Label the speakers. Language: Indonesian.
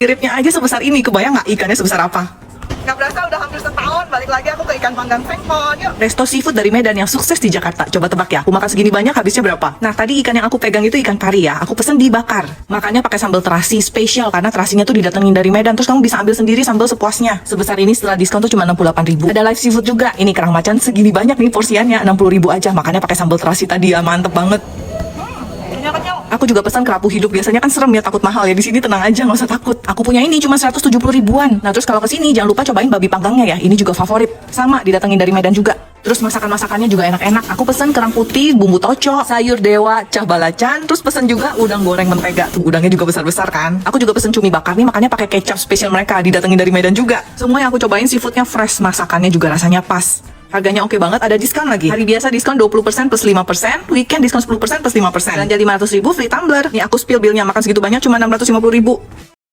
Speaker 1: Kiripnya aja sebesar ini, kebayang nggak ikannya sebesar apa?
Speaker 2: Nggak berasa udah hampir setahun, balik lagi aku ke ikan panggang Fengkon. Yuk.
Speaker 1: Resto seafood dari Medan yang sukses di Jakarta. Coba tebak ya, aku makan segini banyak habisnya berapa? Nah, tadi ikan yang aku pegang itu ikan pari ya. Aku pesen dibakar. Makanya pakai sambal terasi spesial karena terasinya tuh didatengin dari Medan. Terus kamu bisa ambil sendiri sambal sepuasnya. Sebesar ini setelah diskon tuh cuma 68.000. Ada live seafood juga. Ini kerang macan segini banyak nih porsiannya, 60.000 aja. Makanya pakai sambal terasi tadi ya, mantep banget.
Speaker 2: Kenyal-kenyal.
Speaker 1: Aku juga pesan kerapu hidup, biasanya kan serem ya, takut mahal ya. Di sini tenang aja, nggak usah takut. Aku punya ini cuma 170 ribuan. Nah terus kalau kesini jangan lupa cobain babi panggangnya ya. Ini juga favorit. Sama didatengin dari Medan juga. Terus masakan-masakannya juga enak-enak. Aku pesen kerang putih, bumbu toco, sayur dewa, cah balacan. Terus pesen juga udang goreng mentega. Tuh udangnya juga besar-besar kan. Aku juga pesen cumi bakar nih, makanya pakai kecap spesial mereka. Didatengin dari Medan juga. Semua yang aku cobain seafoodnya fresh, masakannya juga rasanya pas. Harganya oke banget, ada diskon lagi. Hari biasa diskon 20% plus 5%, weekend diskon 10% plus 5%. Belanja 500 ribu free tumbler. Nih aku spill billnya, makan segitu banyak cuma 650 ribu.